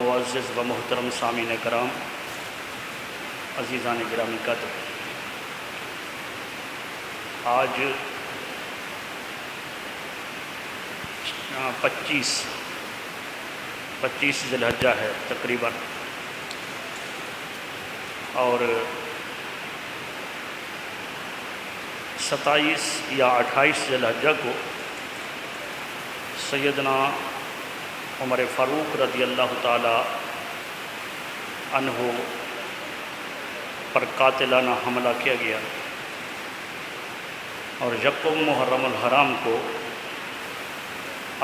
معزز و محترم سامعین کرام، عزیزان گرامی قدر، آج 25 ذی الحجہ ہے تقریباً، اور 27 یا 28 ذی الحجہ کو سیدنا عمر فاروق رضی اللہ تعالی عنہ پر قاتلانہ حملہ کیا گیا، اور یکم محرم الحرام کو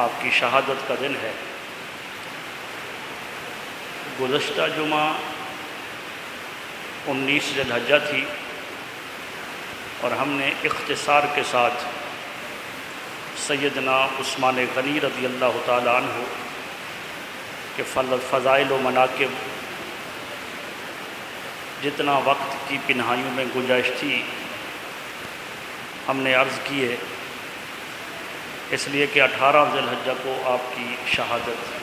آپ کی شہادت کا دن ہے۔ گزشتہ جمعہ 19 ذی الحجہ تھی، اور ہم نے اختصار کے ساتھ سیدنا عثمان غنی رضی اللہ تعالی عنہ کے فضائل و مناقب جتنا وقت کی پنہائیوں میں گنجائش تھی ہم نے عرض کیے، اس لیے کہ 18 ذی الحجہ کو آپ کی شہادت ہے،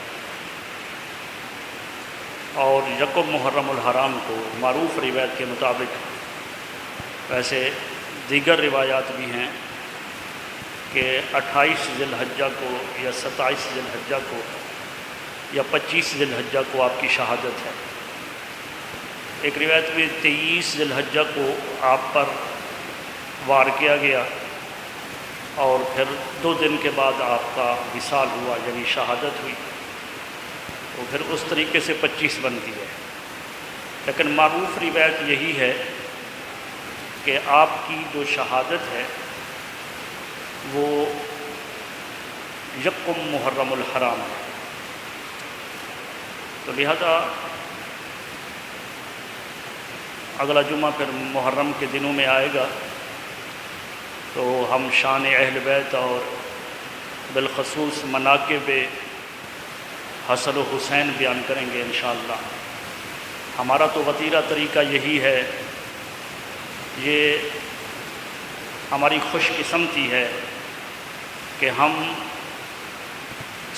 اور یکم محرم الحرام کو معروف روایت کے مطابق، ویسے دیگر روایات بھی ہیں کہ 28 ذی الحجہ کو یا 27 ذی الحجہ کو یا 25 ذی الحجہ کو آپ کی شہادت ہے۔ ایک روایت میں 23 ذی الحجہ کو آپ پر وار کیا گیا، اور پھر 2 دن کے بعد آپ کا وصال ہوا، یعنی شہادت ہوئی، تو پھر اس طریقے سے 25 بنتی ہے۔ لیکن معروف روایت یہی ہے کہ آپ کی جو شہادت ہے وہ یکم محرم الحرام ہے، تو لہذا اگلا جمعہ پھر محرم کے دنوں میں آئے گا، تو ہم شان اہل بیت اور بالخصوص مناقب حسن و حسین بیان کریں گے انشاءاللہ۔ ہمارا تو وتیرہ طریقہ یہی ہے، یہ ہماری خوش قسمتی ہے کہ ہم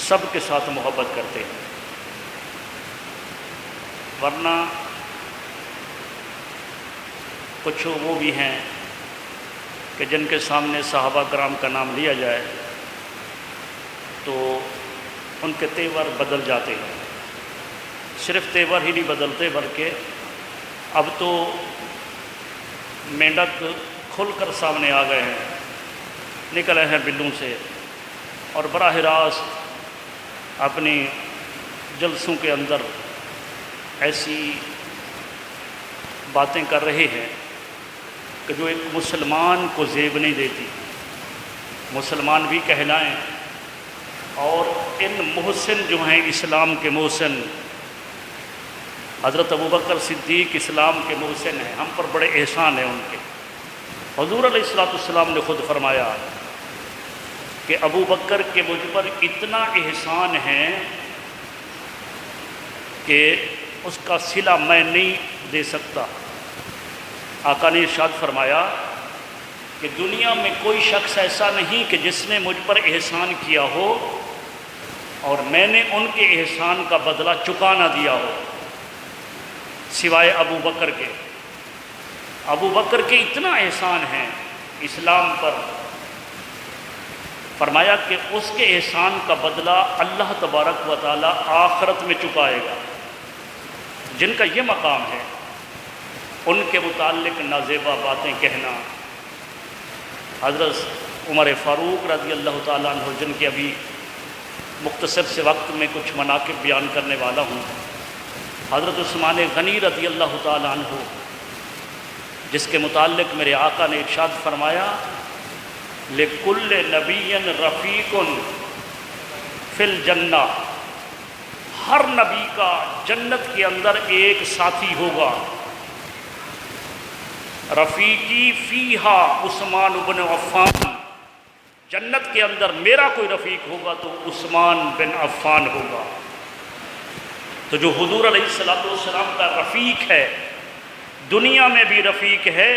سب کے ساتھ محبت کرتے ہیں، ورنہ کچھ وہ بھی ہیں کہ جن کے سامنے صحابہ کرام کا نام لیا جائے تو ان کے تیور بدل جاتے ہیں۔ صرف تیور ہی نہیں بدلتے، بلکہ اب تو مینڈک کھل کر سامنے آ گئے ہیں، نکلے ہیں بلوں سے، اور براہ راست اپنی جلسوں کے اندر ایسی باتیں کر رہے ہیں کہ جو ایک مسلمان کو زیب نہیں دیتی۔ مسلمان بھی کہلائیں، اور ان محسن جو ہیں اسلام کے محسن، حضرت ابوبکر صدیق اسلام کے محسن ہیں، ہم پر بڑے احسان ہیں ان کے۔ حضور علیہ السلام نے خود فرمایا کہ ابوبکر کے مجھ پر اتنا احسان ہے کہ اس کا صلہ میں نہیں دے سکتا۔ آقا نے ارشاد فرمایا کہ دنیا میں کوئی شخص ایسا نہیں کہ جس نے مجھ پر احسان کیا ہو اور میں نے ان کے احسان کا بدلہ چکا نہ دیا ہو، سوائے ابو بکر کے۔ ابو بکر کے اتنا احسان ہے اسلام پر، فرمایا کہ اس کے احسان کا بدلہ اللہ تبارک و تعالی آخرت میں چکائے گا۔ جن کا یہ مقام ہے ان کے متعلق نازیبا باتیں کہنا، حضرت عمر فاروق رضی اللہ تعالیٰ عنہ، جن کے ابھی مختصر سے وقت میں کچھ مناقب بیان کرنے والا ہوں، حضرت عثمان غنی رضی اللہ تعالیٰ عنہ، جس کے متعلق میرے آقا نے ارشاد فرمایا لِكُلِّ نَبِيٍّ رَفِيقٌ فِي الْجَنَّةِ، ہر نبی کا جنت کے اندر ایک ساتھی ہوگا۔ رفیقی فیہا عثمان بن عفان، جنت کے اندر میرا کوئی رفیق ہوگا تو عثمان بن عفان ہوگا۔ تو جو حضور علیہ السلام کا رفیق ہے، دنیا میں بھی رفیق ہے،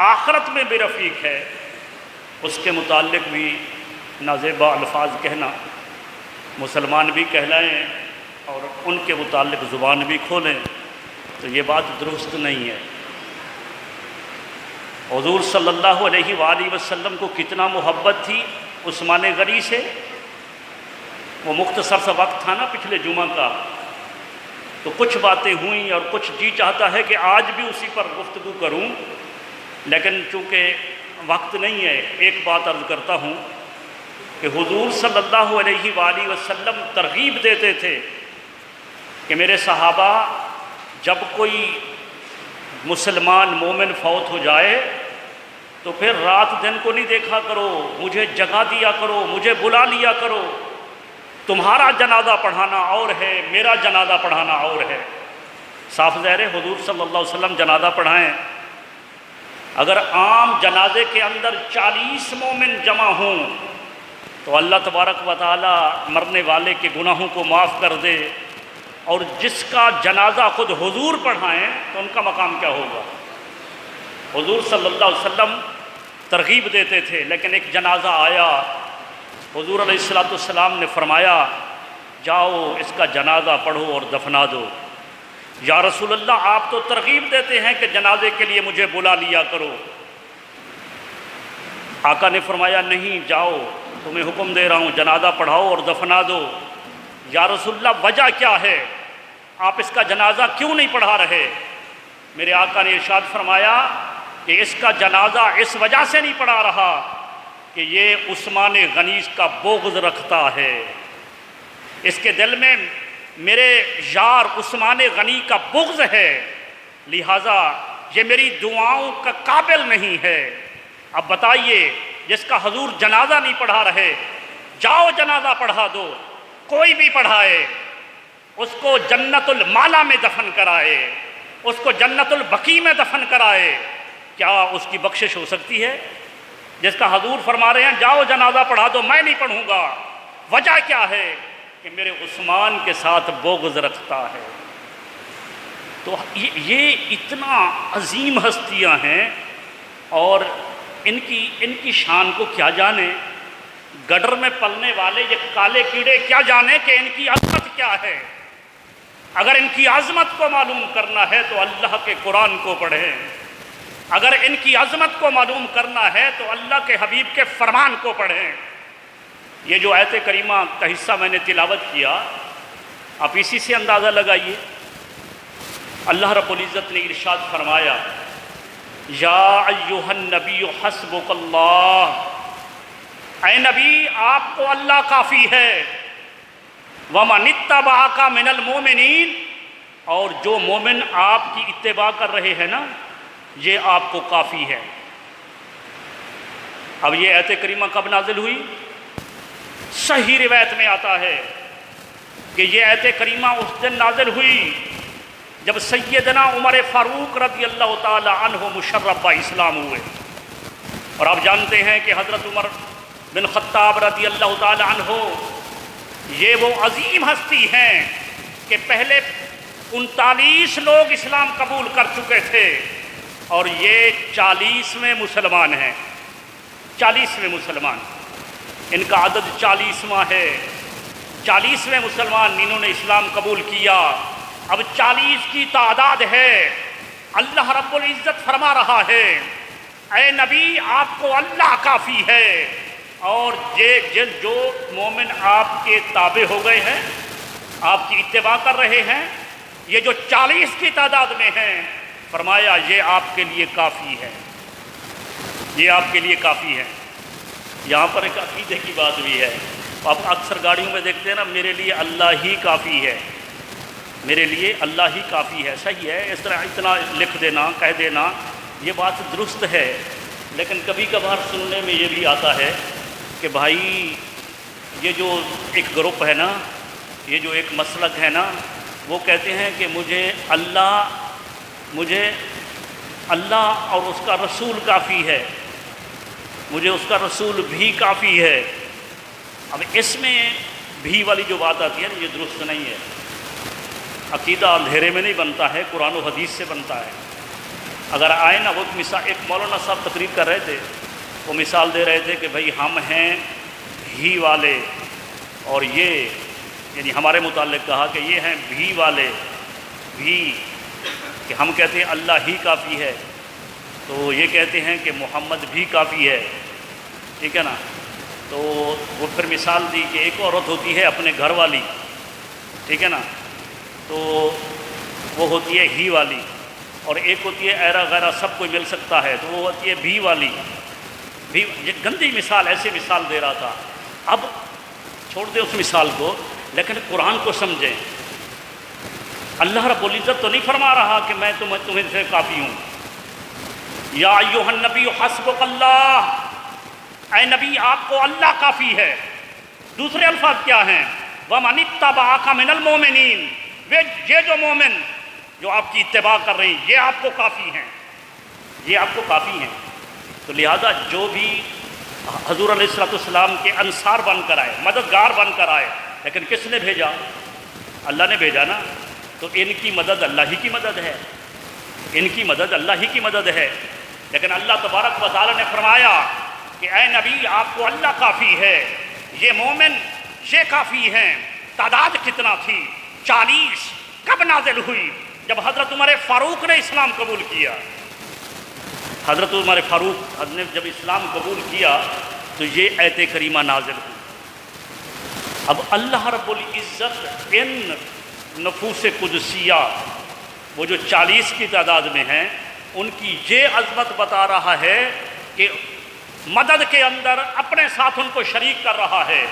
آخرت میں بھی رفیق ہے، اس کے متعلق بھی نازیبا الفاظ کہنا، مسلمان بھی کہلائیں اور ان کے متعلق زبان بھی کھولیں تو یہ بات درست نہیں ہے۔ حضور صلی اللہ علیہ وآلہ وسلم کو کتنا محبت تھی عثمان غنی سے۔ وہ مختصر سا وقت تھا نا پچھلے جمعہ کا، تو کچھ باتیں ہوئیں اور کچھ جی چاہتا ہے کہ آج بھی اسی پر گفتگو کروں، لیکن چونکہ وقت نہیں ہے ایک بات عرض کرتا ہوں کہ حضور صلی اللہ علیہ وآلہ وسلم ترغیب دیتے تھے کہ میرے صحابہ جب کوئی مسلمان مومن فوت ہو جائے تو پھر رات دن کو نہیں دیکھا کرو، مجھے جگا دیا کرو، مجھے بلا لیا کرو۔ تمہارا جنازہ پڑھانا اور ہے، میرا جنازہ پڑھانا اور ہے۔ صاف ظاہر ہے حضور صلی اللہ علیہ وسلم جنازہ پڑھائیں۔ اگر عام جنازے کے اندر 40 مومن جمع ہوں تو اللہ تبارک و تعالی مرنے والے کے گناہوں کو معاف کر دے، اور جس کا جنازہ خود حضور پڑھائیں تو ان کا مقام کیا ہوگا۔ حضور صلی اللہ علیہ وسلم ترغیب دیتے تھے، لیکن ایک جنازہ آیا، حضور علیہ السلام نے فرمایا جاؤ اس کا جنازہ پڑھو اور دفنا دو۔ یا رسول اللہ آپ تو ترغیب دیتے ہیں کہ جنازے کے لیے مجھے بلا لیا کرو۔ آقا نے فرمایا نہیں، جاؤ تمہیں حکم دے رہا ہوں جنازہ پڑھاؤ اور دفنا دو۔ یا رسول اللہ وجہ کیا ہے، آپ اس کا جنازہ کیوں نہیں پڑھا رہے؟ میرے آقا نے ارشاد فرمایا کہ اس کا جنازہ اس وجہ سے نہیں پڑھا رہا کہ یہ عثمان غنی کا بغض رکھتا ہے، اس کے دل میں میرے یار عثمان غنی کا بغض ہے، لہٰذا یہ میری دعاؤں کا قابل نہیں ہے۔ اب بتائیے جس کا حضور جنازہ نہیں پڑھا رہے، جاؤ جنازہ پڑھا دو، کوئی بھی پڑھائے، اس کو جنت المالا میں دفن کرائے، اس کو جنت البقیع میں دفن کرائے، کیا اس کی بخشش ہو سکتی ہے؟ جس کا حضور فرما رہے ہیں جاؤ جنازہ پڑھا دو، میں نہیں پڑھوں گا، وجہ کیا ہے کہ میرے عثمان کے ساتھ بغض رکھتا ہے۔ تو یہ اتنا عظیم ہستیاں ہیں، اور ان کی شان کو کیا جانے، گڈر میں پلنے والے یہ کالے کیڑے کیا جانے کہ ان کی عظمت کیا ہے۔ اگر ان کی عظمت کو معلوم کرنا ہے تو اللہ کے قرآن کو پڑھیں، اگر ان کی عظمت کو معلوم کرنا ہے تو اللہ کے حبیب کے فرمان کو پڑھیں۔ یہ جو آیت کریمہ کا حصہ میں نے تلاوت کیا، آپ اسی سے اندازہ لگائیے۔ اللہ رب العزت نے ارشاد فرمایا یا ایھا النبی حسبک اللہ، اے نبی آپ کو اللہ کافی ہے، ومن اتبعک من المؤمنین، اور جو مومن آپ کی اتباع کر رہے ہیں نا یہ آپ کو کافی ہے۔ اب یہ آیت کریمہ کب نازل ہوئی؟ صحیح روایت میں آتا ہے کہ یہ آیت کریمہ اس دن نازل ہوئی جب سیدنا عمر فاروق رضی اللہ تعالی عنہ مشرف با اسلام ہوئے۔ اور آپ جانتے ہیں کہ حضرت عمر بن خطاب رضی اللہ تعالی عنہ یہ وہ عظیم ہستی ہیں کہ پہلے 39 لوگ اسلام قبول کر چکے تھے، اور یہ 40ویں مسلمان ہیں، 40ویں مسلمان، ان کا عدد 40واں ہے، 40ویں مسلمان انہوں نے اسلام قبول کیا۔ اب 40 کی تعداد ہے، اللہ رب العزت فرما رہا ہے اے نبی آپ کو اللہ کافی ہے، اور جو مومن آپ کے تابع ہو گئے ہیں، آپ کی اتباع کر رہے ہیں، یہ جو 40 کی تعداد میں ہیں، فرمایا یہ آپ کے لیے کافی ہے، یہ آپ کے لیے کافی ہے۔ یہاں پر ایک عقیدے کی بات بھی ہے، آپ اکثر گاڑیوں میں دیکھتے ہیں نا میرے لیے اللہ ہی کافی ہے، میرے لیے اللہ ہی کافی ہے۔ صحیح ہے، اس طرح اتنا لکھ دینا، کہہ دینا، یہ بات درست ہے، لیکن کبھی کبھار سننے میں یہ بھی آتا ہے کہ بھائی یہ جو ایک گروپ ہے نا، یہ جو ایک مسلک ہے نا، وہ کہتے ہیں کہ مجھے اللہ اور اس کا رسول کافی ہے، مجھے اس کا رسول بھی کافی ہے۔ اب اس میں بھی والی جو بات آتی ہے نا یہ درست نہیں ہے۔ عقیدہ اندھیرے میں نہیں بنتا ہے، قرآن و حدیث سے بنتا ہے۔ اگر آئے نا، وہ ایک مولانا صاحب تقریر کر رہے تھے، وہ مثال دے رہے تھے کہ بھائی ہم ہیں ہی والے، اور یہ یعنی ہمارے متعلق کہا کہ یہ ہیں بھی والے، بھی کہ ہم کہتے ہیں اللہ ہی کافی ہے، تو یہ کہتے ہیں کہ محمد بھی کافی ہے، ٹھیک ہے نا۔ تو وہ پھر مثال دی کہ ایک عورت ہوتی ہے اپنے گھر والی، ٹھیک ہے نا، تو وہ ہوتی ہے ہی والی، اور ایک ہوتی ہے ایرا غیرہ سب کوئی مل سکتا ہے، تو وہ ہوتی ہے بھی والی۔ بھی گندی مثال، ایسے مثال دے رہا تھا۔ اب چھوڑ دیں اس مثال کو، لیکن قرآن کو سمجھیں۔ اللہ رب العزت تو نہیں فرما رہا کہ میں تمہیں سے کافی ہوں۔ یا ایھا النبی حسبک اللہ، اے نبی آپ کو اللہ کافی ہے۔ دوسرے الفاظ کیا ہیں؟ وَمَنِ اتَّبَعَكَ مِنَ الْمُؤْمِنِينَ، یہ جو مومن جو آپ کی اتباع کر رہے ہیں یہ آپ کو کافی ہیں، یہ آپ کو کافی ہیں۔ تو لہذا جو بھی حضور علیہ السلام کے انصار بن کر آئے، مددگار بن کر آئے، لیکن کس نے بھیجا؟ اللہ نے بھیجا نا، تو ان کی مدد اللہ ہی کی مدد ہے، ان کی مدد اللہ ہی کی مدد ہے۔ لیکن اللہ تبارک و تعالی نے فرمایا کہ اے نبی آپ کو اللہ کافی ہے، یہ مومن یہ کافی ہیں۔ تعداد کتنا تھی؟ 40۔ کب نازل ہوئی؟ جب حضرت عمر فاروق نے اسلام قبول کیا۔ حضرت عمر فاروق نے جب اسلام قبول کیا تو یہ آیت کریمہ نازل ہوئی۔ اب اللہ رب العزت ان نفوس قدسیہ وہ جو 40 کی تعداد میں ہیں ان کی یہ عظمت بتا رہا ہے کہ مدد کے اندر اپنے ساتھ ان کو شریک کر رہا ہے،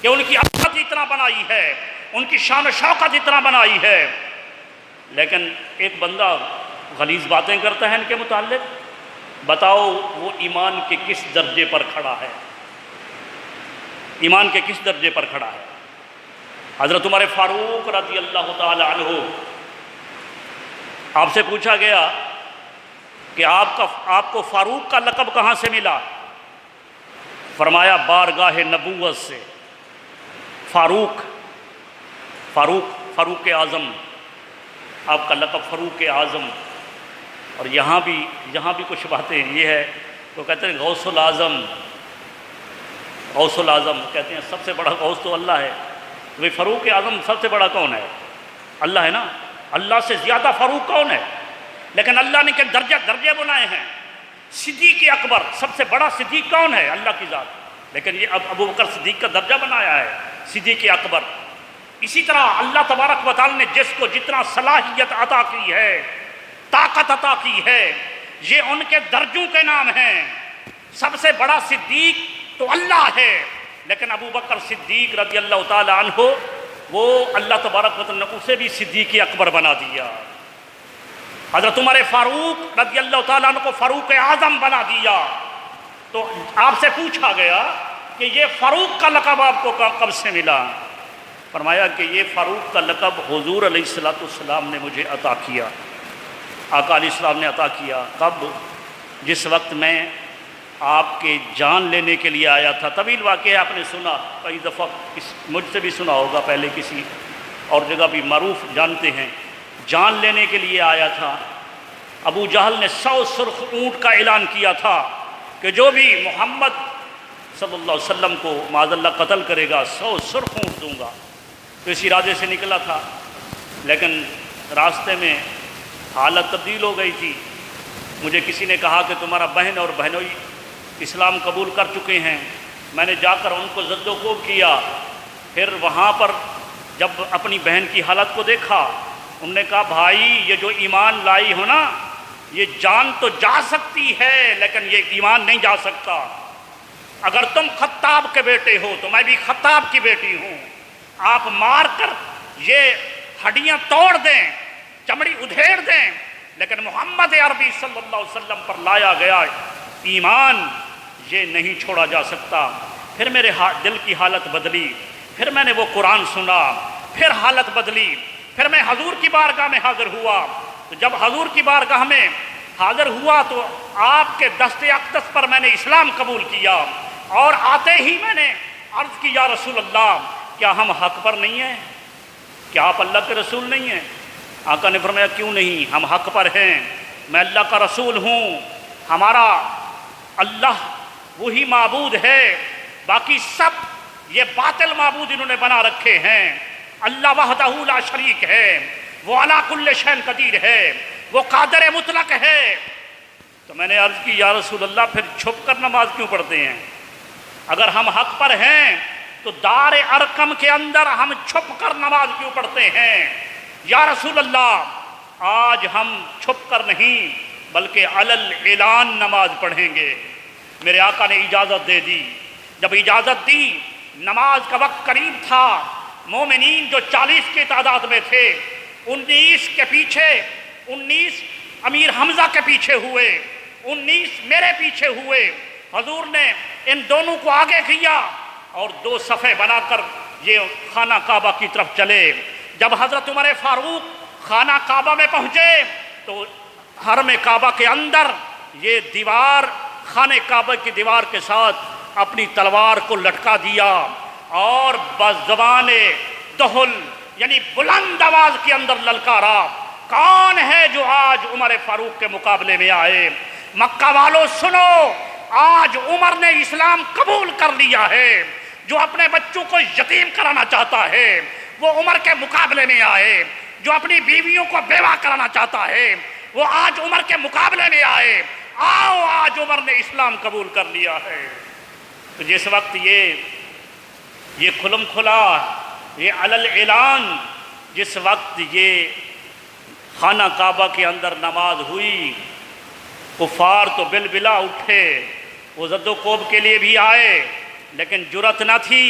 کہ ان کی عظمت اتنا بنائی ہے، ان کی شان و شوکت اتنا بنائی ہے۔ لیکن ایک بندہ غلیظ باتیں کرتا ہے ان کے متعلق، بتاؤ وہ ایمان کے کس درجے پر کھڑا ہے؟ ایمان کے کس درجے پر کھڑا ہے؟ حضرت عمر فاروق رضی اللہ تعالی عنہ، آپ سے پوچھا گیا کہ آپ کو فاروق کا لقب کہاں سے ملا؟ فرمایا بارگاہ نبوت سے۔ فاروق اعظم، آپ کا لقب فاروق اعظم۔ اور یہاں بھی کچھ باتیں یہ ہے تو کہتے ہیں غوث العظم کہتے ہیں سب سے بڑا غوث تو اللہ ہے۔ تو بھائی فاروق اعظم سب سے بڑا کون ہے؟ اللہ ہے نا۔ اللہ سے زیادہ فاروق کون ہے؟ لیکن اللہ نے کہ درجے بنائے ہیں۔ صدیق اکبر، سب سے بڑا صدیق کون ہے؟ اللہ کی ذات۔ لیکن یہ اب ابو بکر صدیق کا درجہ بنایا ہے، صدیق اکبر۔ اسی طرح اللہ تبارک و تعالی نے جس کو جتنا صلاحیت عطا کی ہے، طاقت عطا کی ہے، یہ ان کے درجوں کے نام ہیں۔ سب سے بڑا صدیق تو اللہ ہے، لیکن ابو بکر صدیق رضی اللہ تعالی عنہ وہ اللہ تبارک و تعالی نے اسے بھی صدیق اکبر بنا دیا۔ حضرت عمر فاروق رضی اللہ تعالیٰ عنہ کو فاروق اعظم بنا دیا۔ تو آپ سے پوچھا گیا کہ یہ فاروق کا لقب آپ کو کب سے ملا؟ فرمایا کہ یہ فاروق کا لقب حضور علیہ السلام نے مجھے عطا کیا، آقا علیہ السلام نے عطا کیا۔ کب؟ جس وقت میں آپ کے جان لینے کے لیے آیا تھا۔ طویل واقعہ آپ نے سنا کئی دفعہ، مجھ سے بھی سنا ہوگا، پہلے کسی اور جگہ بھی معروف جانتے ہیں۔ جان لینے کے لیے آیا تھا۔ ابو جہل نے 100 سرخ اونٹ کا اعلان کیا تھا کہ جو بھی محمد صلی اللہ علیہ وسلم کو معاذ اللہ قتل کرے گا 100 سرخ اونٹ دوں گا۔ تو اس ارادے سے نکلا تھا، لیکن راستے میں حالت تبدیل ہو گئی تھی۔ مجھے کسی نے کہا کہ تمہارا بہن اور بہنوئی اسلام قبول کر چکے ہیں۔ میں نے جا کر ان کو زد و کوب کیا۔ پھر وہاں پر جب اپنی بہن کی حالت کو دیکھا، انہوں نے کہا بھائی یہ جو ایمان لائی ہو نا، یہ جان تو جا سکتی ہے لیکن یہ ایمان نہیں جا سکتا۔ اگر تم خطاب کے بیٹے ہو تو میں بھی خطاب کی بیٹی ہوں۔ آپ مار کر یہ ہڈیاں توڑ دیں، چمڑی ادھیڑ دیں، لیکن محمد عربی صلی اللہ علیہ وسلم پر لایا گیا ایمان یہ نہیں چھوڑا جا سکتا۔ پھر میرے دل کی حالت بدلی، پھر میں نے وہ قرآن سنا، پھر حالت بدلی، پھر میں حضور کی بارگاہ میں حاضر ہوا۔ تو جب حضور کی بارگاہ میں حاضر ہوا تو آپ کے دست اقدس پر میں نے اسلام قبول کیا، اور آتے ہی میں نے عرض کی یا رسول اللہ کیا ہم حق پر نہیں ہیں؟ کیا آپ اللہ کے رسول نہیں ہیں؟ آقا نے فرمایا کیوں نہیں، ہم حق پر ہیں، میں اللہ کا رسول ہوں، ہمارا اللہ وہی معبود ہے، باقی سب یہ باطل معبود انہوں نے بنا رکھے ہیں۔ اللہ وحدہ لا شریک ہے، وہ علی کل شیء قدیر ہے، وہ قادر مطلق ہے۔ تو میں نے عرض کی یا رسول اللہ پھر چھپ کر نماز کیوں پڑھتے ہیں؟ اگر ہم حق پر ہیں تو دار ارقم کے اندر ہم چھپ کر نماز کیوں پڑھتے ہیں؟ یا رسول اللہ آج ہم چھپ کر نہیں بلکہ علل اعلان نماز پڑھیں گے۔ میرے آقا نے اجازت دے دی۔ جب اجازت دی، نماز کا وقت قریب تھا، مومنین جو 40 کی تعداد میں تھے 19 کے پیچھے، 19 امیر حمزہ کے پیچھے ہوئے، 19 میرے پیچھے ہوئے۔ حضور نے ان دونوں کو آگے کیا اور 2 صفیں بنا کر یہ خانہ کعبہ کی طرف چلے۔ جب حضرت عمر فاروق خانہ کعبہ میں پہنچے تو حرم کعبہ کے اندر یہ دیوار، خانہ کعبہ کی دیوار کے ساتھ اپنی تلوار کو لٹکا دیا اور بزبان دہل یعنی بلند آواز کے اندر للکارا، کون ہے جو آج عمر فاروق کے مقابلے میں آئے؟ مکہ والوں سنو، آج عمر نے اسلام قبول کر لیا ہے۔ جو اپنے بچوں کو یتیم کرانا چاہتا ہے وہ عمر کے مقابلے میں آئے، جو اپنی بیویوں کو بیوہ کرانا چاہتا ہے وہ آج عمر کے مقابلے میں آئے۔ آؤ، آج عمر نے اسلام قبول کر لیا ہے۔ تو جس وقت یہ کھلم کھلا، یہ علل اعلان، جس وقت یہ خانہ کعبہ کے اندر نماز ہوئی، کفار تو بلبلا اٹھے، وہ زد و کوب کے لیے بھی آئے لیکن جرأت نہ تھی۔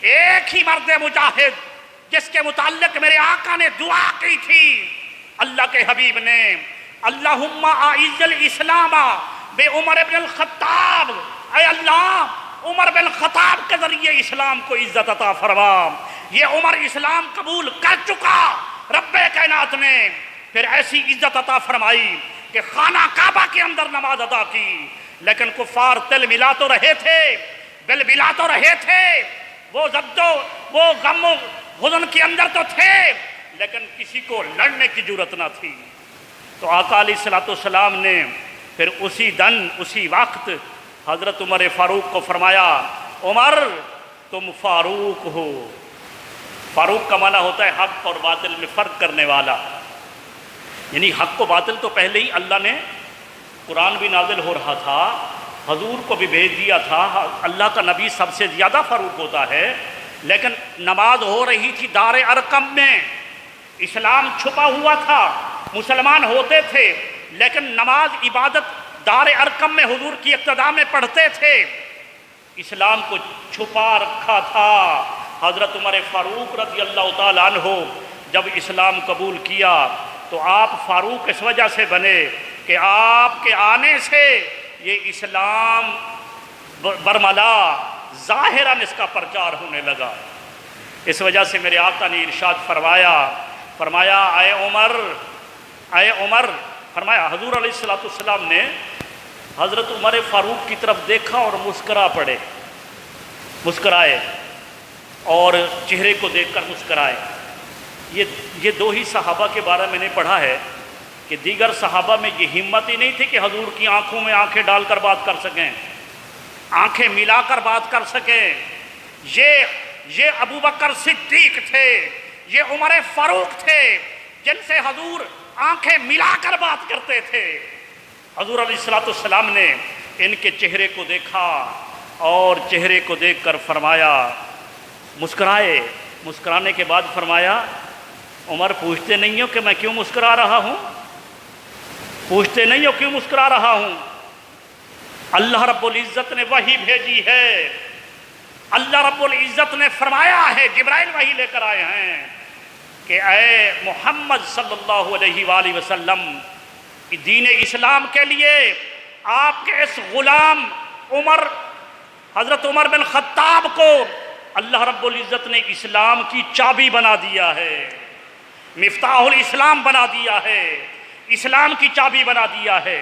ایک ہی مرد مجاہد جس کے متعلق میرے آقا نے دعا کی تھی، اللہ کے حبیب نے، اللہم اعز الاسلام بے عمر بن الخطاب، اے اللہ عمر بن الخطاب کے ذریعے اسلام کو عزت عطا فرما۔ یہ عمر اسلام قبول کر چکا، رب کائنات نے پھر ایسی عزت عطا فرمائی کہ خانہ کعبہ کے اندر نماز ادا کی۔ لیکن کفار تل ملا تو رہے تھے، بل بلا تو رہے تھے، وہ وہ غم و حزن کے اندر تو تھے لیکن کسی کو لڑنے کی جرأت نہ تھی۔ تو آقا علیہ الصلوۃ والسلام نے پھر اسی دن اسی وقت حضرت عمر فاروق کو فرمایا، عمر تم فاروق ہو۔ فاروق کا معنی ہوتا ہے حق اور باطل میں فرق کرنے والا، یعنی حق و باطل تو پہلے ہی اللہ نے، قرآن بھی نازل ہو رہا تھا، حضور کو بھی بھیج دیا تھا، اللہ کا نبی سب سے زیادہ فاروق ہوتا ہے، لیکن نماز ہو رہی تھی دار ارقم میں، اسلام چھپا ہوا تھا، مسلمان ہوتے تھے لیکن نماز عبادت دار ارقم میں حضور کی اقتداء میں پڑھتے تھے، اسلام کو چھپا رکھا تھا۔ حضرت عمر فاروق رضی اللہ تعالیٰ عنہ جب اسلام قبول کیا تو آپ فاروق اس وجہ سے بنے کہ آپ کے آنے سے یہ اسلام برملا ظاہراً اس کا پرچار ہونے لگا۔ اس وجہ سے میرے آقا نے ارشاد فرمایا اے عمر، فرمایا حضور علیہ الصلوۃ والسلام نے حضرت عمر فاروق کی طرف دیکھا اور مسکرائے اور چہرے کو دیکھ کر مسکرائے۔ یہ 2 ہی صحابہ کے بارے میں نے پڑھا ہے کہ دیگر صحابہ میں یہ ہمت ہی نہیں تھی کہ حضور کی آنکھوں میں آنکھیں ڈال کر بات کر سکیں، آنکھیں ملا کر بات کر سکیں۔ یہ ابو بکر صدیق تھے، یہ عمر فاروق تھے جن سے حضور آنکھیں ملا کر بات کرتے تھے۔ حضور علیہ الصلوۃ والسلام نے ان کے چہرے کو دیکھا اور چہرے کو دیکھ کر فرمایا، مسکرانے کے بعد فرمایا، عمر پوچھتے نہیں ہو کہ میں کیوں مسکرا رہا ہوں؟ پوچھتے نہیں ہو کیوں مسکرا رہا ہوں؟ اللہ رب العزت نے وحی بھیجی ہے، اللہ رب العزت نے فرمایا ہے، جبرائیل وحی لے کر آئے ہیں کہ اے محمد صلی اللہ علیہ وآلہ وسلم، دین اسلام کے لیے آپ کے اس غلام حضرت عمر بن خطاب کو اللہ رب العزت نے اسلام کی چابی بنا دیا ہے، مفتاح الاسلام بنا دیا ہے، اسلام کی چابی بنا دیا ہے۔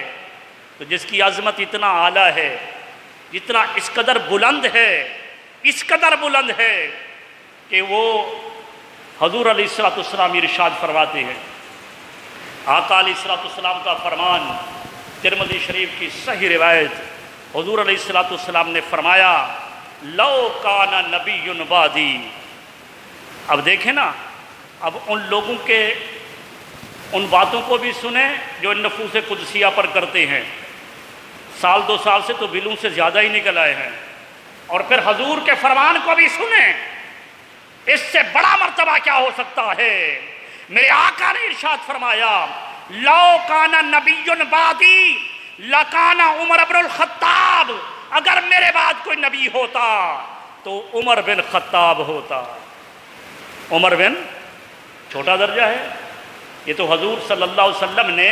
تو جس کی عظمت اتنا اعلیٰ ہے، جتنا اس قدر بلند ہے کہ وہ حضور علیہ الصلوۃ والسلام ارشاد فرماتے ہیں، آقا علیہ الصلوۃ والسلام کا فرمان، ترمذی شریف کی صحیح روایت، حضور علیہ الصلوۃ والسلام نے فرمایا لو کان نبی بعدی۔ اب دیکھیں نا، اب ان لوگوں کے ان باتوں کو بھی سنیں جو ان نفوس قدسیہ پر کرتے ہیں، سال دو سال سے تو بلوں سے زیادہ ہی نکل آئے ہیں، اور پھر حضور کے فرمان کو بھی سنیں۔ اس سے بڑا مرتبہ کیا ہو سکتا ہے؟ میرے آقا نے ارشاد فرمایا لو کان نبی بعدی لکان عمر بن الخطاب، اگر میرے بعد کوئی نبی ہوتا تو عمر بن خطاب ہوتا۔ عمر بن چھوٹا درجہ ہے، یہ تو حضور صلی اللہ علیہ وسلم نے،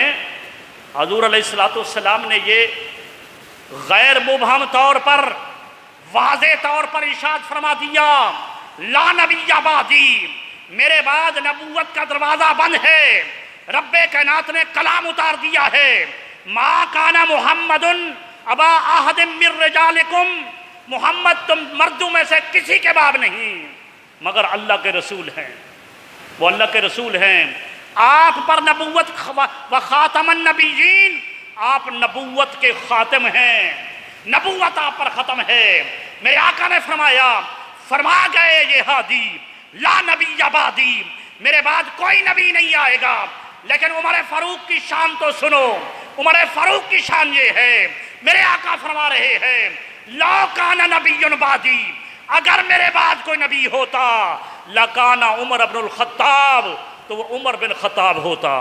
حضور علیہ السلام نے یہ غیر مبہم طور پر واضح طور پر ارشاد فرما دیا لا نبی بعدی، میرے بعد نبوت کا دروازہ بند ہے۔ رب کائنات نے کلام اتار دیا ہے ما کان محمد ابا احد من رجالکم، محمد تم مردوں میں سے کسی کے باپ نہیں مگر اللہ کے رسول ہیں، وہ اللہ کے رسول ہیں۔ آپ پر نبوت و خاتم النبیین، آپ نبوت کے خاتم ہیں، نبوت آپ پر ختم ہے۔ میرے آقا نے فرما گئے یہ ہادی لا نبی بعدی، میرے بعد کوئی نبی نہیں آئے گا۔ لیکن عمر فاروق کی شان تو سنو، عمر فاروق کی شان یہ ہے، میرے آقا فرما رہے ہیں لو کان نبی بعدی، اگر میرے بعد کوئی نبی ہوتا لکان عمر بن الخطاب، تو وہ عمر بن خطاب ہوتا،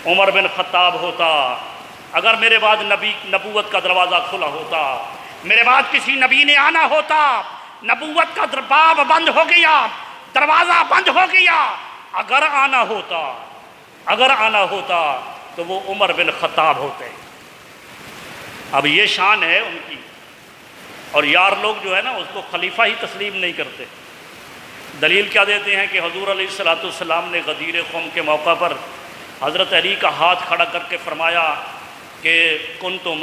عمر بن خطاب ہوتا۔ اگر میرے بعد نبوت کا دروازہ کھلا ہوتا، میرے بعد کسی نبی نے آنا ہوتا، نبوت کا باب بند ہو گیا، دروازہ بند ہو گیا، اگر آنا ہوتا تو وہ عمر بن خطاب ہوتے۔ اب یہ شان ہے ان کی، اور یار لوگ جو ہے نا اس کو خلیفہ ہی تسلیم نہیں کرتے۔ دلیل کیا دیتے ہیں کہ حضور علیہ السلام نے غدیر قوم کے موقع پر حضرت علی کا ہاتھ کھڑا کر کے فرمایا کہ کن تو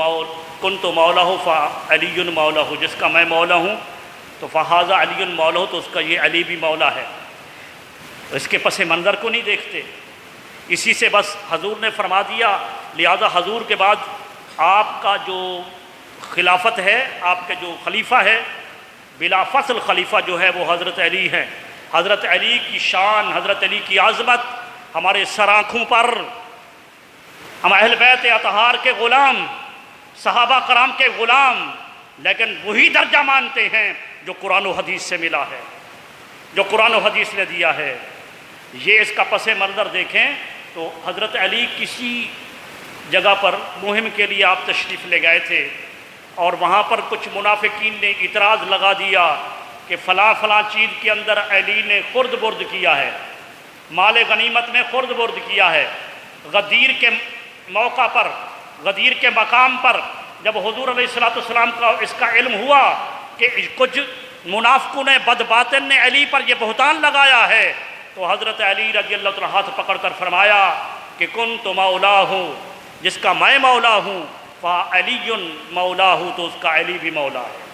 مولا ہو فعلی مولا ہو، جس کا میں مولا ہوں تو فہذا علی مولا ہو، تو اس کا یہ علی بھی مولا ہے۔ اس کے پس منظر کو نہیں دیکھتے، اسی سے بس حضور نے فرما دیا، لہذا حضور کے بعد آپ کا جو خلافت ہے، آپ کے جو خلیفہ ہے، بلا فصل خلیفہ جو ہے وہ حضرت علی ہیں۔ حضرت علی کی شان، حضرت علی کی عظمت ہمارے سر آنکھوں پر، ہم اہل بیت اطہار کے غلام، صحابہ کرام کے غلام، لیکن وہی درجہ مانتے ہیں جو قرآن و حدیث سے ملا ہے، جو قرآن و حدیث نے دیا ہے۔ یہ اس کا پس منظر دیکھیں تو حضرت علی کسی جگہ پر مہم کے لیے آپ تشریف لے گئے تھے، اور وہاں پر کچھ منافقین نے اعتراض لگا دیا کہ فلاں فلاں چیز کے اندر علی نے خرد برد کیا ہے، مال غنیمت میں خرد برد کیا ہے۔ غدیر کے موقع پر، غدیر کے مقام پر جب حضور علیہ السلام کا اس کا علم ہوا کہ کچھ منافقوں نے بدباطن نے علی پر یہ بہتان لگایا ہے، تو حضرت علی رضی اللہ تعالیٰ ہاتھ پکڑ کر فرمایا کہ کن تو مولا ہوں، جس کا میں مولا ہوں فعلی مولا ہوں، تو اس کا علی بھی مولا ہے۔